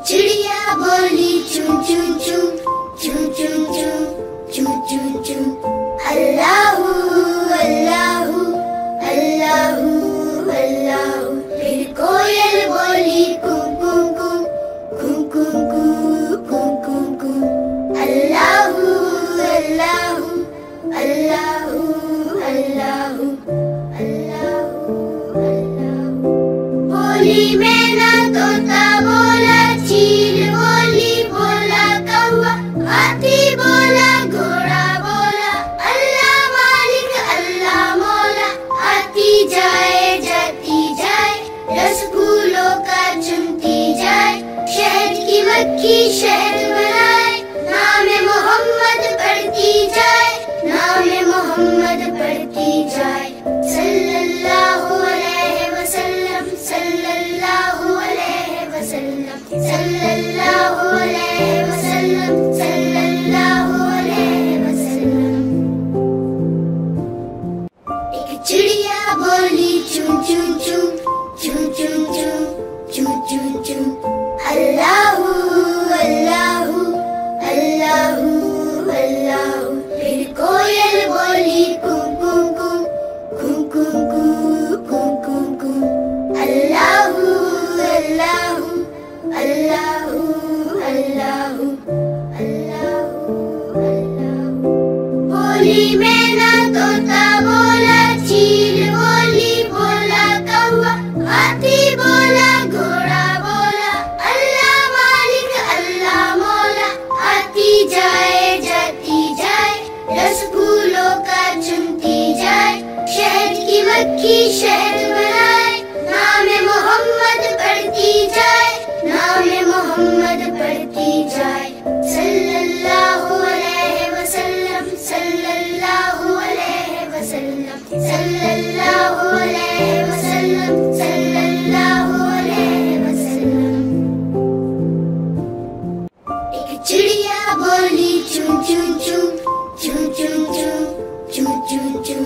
चिड़िया बोली चू चू चू चू चू चू चू चू चू। अल्लाहू अल्लाहू अल्लाहू अल्लाहू। फिर कोयल बोली कू कू कू कू कू कू कू कू कू। अल्लाहू अल्लाहू अल्लाहू अल्लाहू अल्लाहू अल्लाहू। बोली मैना तोता बोला चील बोली बोला कौवा हाथी बोला घोड़ा बोला अल्लाह मालिक अल्लाह मौला। आती जाए जाती जाए रसगुल्लों का चुनती जाए शहद की मक्खी शहद बनाए नाम मोहम्मद पढ़ती जाए नाम मोहम्मद पढ़ती जाए। सल्लल्लाहु अलैहि वसल्लम सल्लल्लाहु अलैहि वसल्लम सल्लल्लाहु अलैहि वसल्लम सल्लल्लाहु अलैहि वसल्लम। एक चिड़िया बोली चू चू चू चू चू चू चू चू चू। अल्लाहू अल्लाहू अल्लाहू अल्लाहू। फिर कोयल बोली कू कू कू कू कू कू कू कू कू। अल्लाहू अल्लाहू अल्लाहू अल्लाहू अल्लाहू अल्लाहू। बोली मैना तोता बोला चील बोली बोला कौवा हाथी बोला घोड़ा बोला अल्लाह मालिक अल्लाह मौला। आती जाए जाती जाए रसगुल्लों का चुनती जाए शहद की मक्खी शहद बनाए नाम मोहम्मद पढ़ती जाए नाम मोहम्मद पढ़ती जाए। सल्लल्लाहु अलैहि वसल्लम सल्लल्लाहु अलैहि वसल्लम सल्लल्लाहु अलैहि वसल्लम सल्लल्लाहु अलैहि वसल्लम। एक चिड़िया बोली चू चू चू चू चू चू चू चू चू।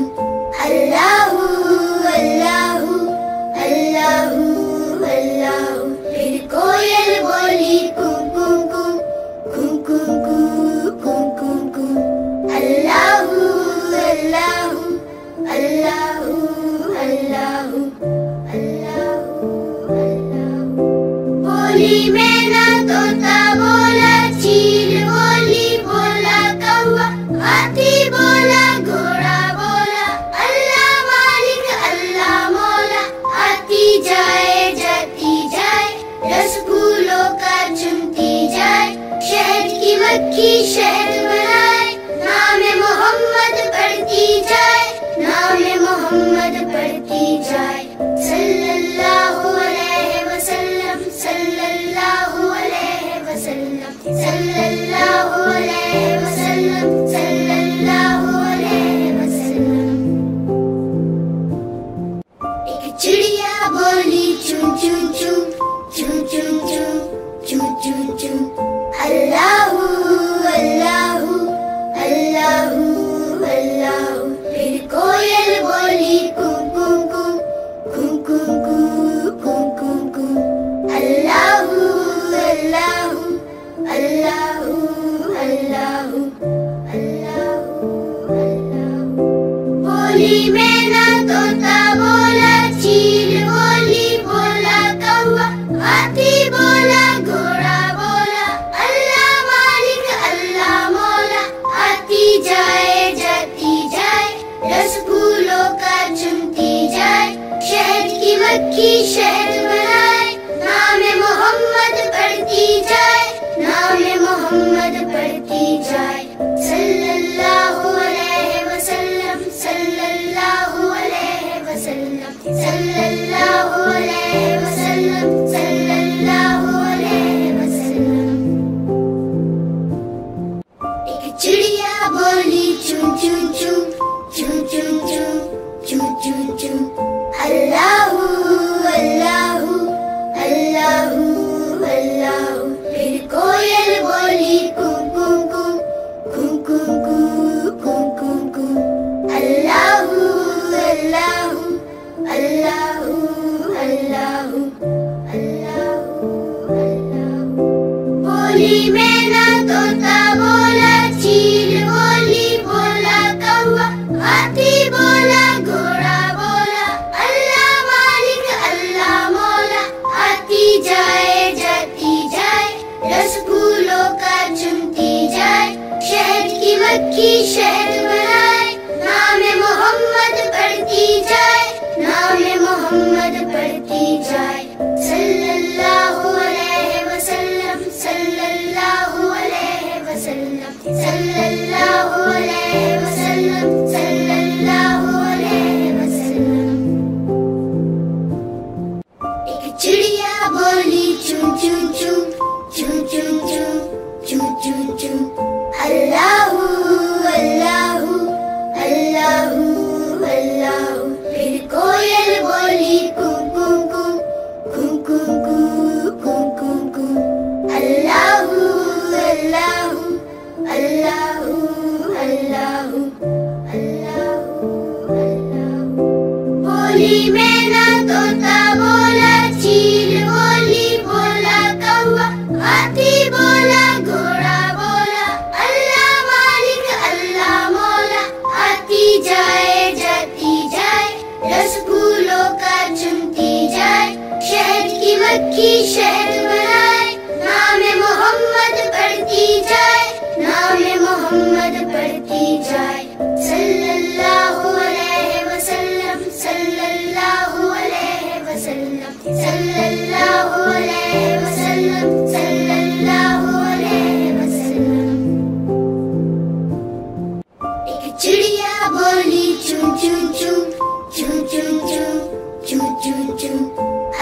अल्लाहू अल्लाहू अल्लाहू अल्लाहू। फिर कोयल बोली कू कू कू कू कू कू कू कू कू। अल्लाहू अल्लाहू अल्लाहू अल्लाहू अल्लाहू अल्लाहू। बोली मैना तोता बोला चील बोली बोला कौवा हाथी बोला घोड़ा बोला अल्लाह मालिक अल्लाह मौला। आती जाए जाती जाए रसगुल्लों का चुनती जाए शहद की मक्खी शहद बनाए नाम मोहम्मद पढ़ती जाए नाम मोहम्मद पढ़ती जाए। सल्लल्लाहु अलैहि वसल्लम सल्लल्लाहु अलैहि वसल्लम सल्लल्लाहु अलैहि वसल्लम सल्लल्लाहु अलैहि वसल्लम। एक चिड़िया बोली चू चू चू चू चू चू चू चू चू। अल्लाहू अल्लाहू अल्लाहू अल्लाहू। फिर कोयल बोली कू कू कू कू कू कू कू कू कू। अल्लाहू अल्लाहू अल्लाहू अल्लाहू अल्लाहू अल्लाहू। बोली मैना तोता बोला चील बोली बोला कौवा हाथी बोला घोड़ा बोला अल्लाह मालिक अल्लाह मौला। आती जाए जाती जाए रसगुल्लों का चुनती जाए शहद की मक्खी शहद बनाए नाम मोहम्मद पढ़ती जाए नाम मोहम्मद होली में ना तोता बोला, चील बोली, बोला कौवा, हाथी बोला, घोड़ा बोला, अल्लाह मालिक अल्लाह मौला। आती जाए जाती जाए, रस फूलों का चुनती जाए, शहद की मक्खी शहद बनाए, नाम मोहम्मद पढ़ती जाए, नाम मोहम्मद पढ़ती जाए। सल्लल्लाहु अलैहि वसल्लम, सल्लल्लाहु अलैहि वसल्लम, सल्लल्लाहु अलैहि वसल्लम, सल्लल्लाहु अलैहि वसल्लम। एक चिड़िया बोली चू चू चू, चू चू चू, चू चू चू, अल्लाहू अल्लाहू अल्लाहू अल्लाहू। फिर कोयल बोली कू कू कू, कू कू कू, कू कू कू, अल्लाहू अल्लाहू अल्लाहू अल्लाहू अल्लाहू अल्लाहू। होली में ना तोता बोला, चील बोली, बोला कौवा, हाथी बोला, घोड़ा बोला, अल्लाह मालिक अल्लाह मौला। आती जाए जाती जाए, रस फूलों का चुनती जाए, शहद की मक्खी शहद बनाए, नाम मोहम्मद पढ़ती जाए, नाम मोहम्मद पढ़ती जाए। सल्लल्लाहु अलैहि वसल्लम, सल्लल्लाहु अलैहि वसल्लम, सल्लल्लाहु अलैहि वसल्लम, सल्लल्लाहु अलैहि वसल्लम। एक चिड़िया बोली चू चू चू, चू चू चू, चू चू चू,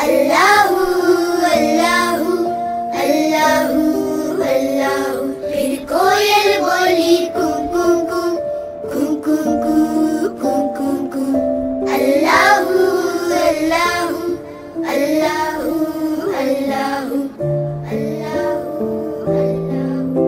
अल्लाहू अल्लाहू अल्लाहू अल्लाहू। फिर कोयल बोली कू कू कू, कू कू कू, कू कू कू, अल्लाहू अल्लाहू अल्लाहू अल्लाहू अल्लाहू अल्लाहू।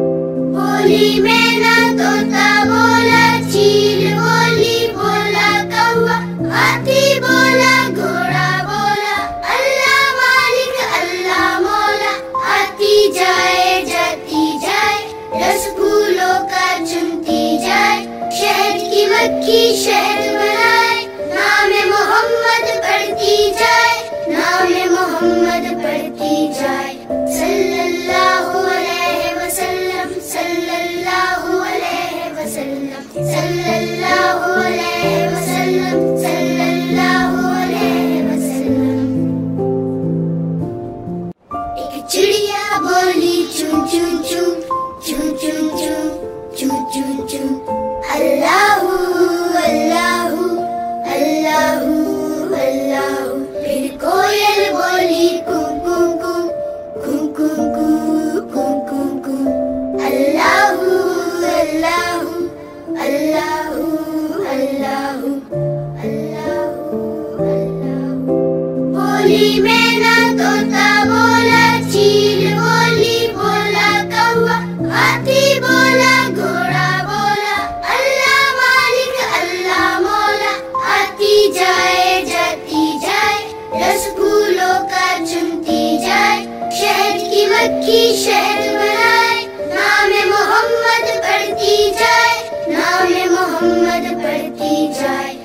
होली में ना तोता बोला, चील बोली, बोला कौवा, हाथी बोला, घोड़ा बोला, अल्लाह मालिक अल्लाह मौला। आती जाए जाती जाए, रस फूलों का चुनती जाए, शहद की मक्खी शहद बनाए, नाम मोहम्मद पढ़ती जाए, नाम मोहम्मद पढ़ती जाए। सल्लल्लाहु अलैहि वसल्लम, सल्लल्लाहु अलैहि वसल्लम, सल्लल्लाहु अलैहि वसल्लम, सल्लल्लाहु अलैहि वसल्लम। एक चिड़िया बोली चू चू चू, चू चू चू, चू चू चू, अल्लाहू अल्लाहू अल्लाहू अल्लाहू। फिर कोयल बोली कू कू कू, कू कू कू, कू कू कू, अल्लाहू अल्लाहू अल्लाहू अल्लाहू अल्लाहू अल्लाहू। होली में ना तोता बोला, चील बोली, बोला कौवा, हाथी बोला, घोड़ा बोला, अल्लाह मालिक अल्लाह मौला। आती जाए जाती जाए, रस फूलों का चुनती जाए, शहद की मक्खी शहद बनाए, नाम मोहम्मद पढ़ती जाए, नाम मोहम्मद पढ़ती जाए।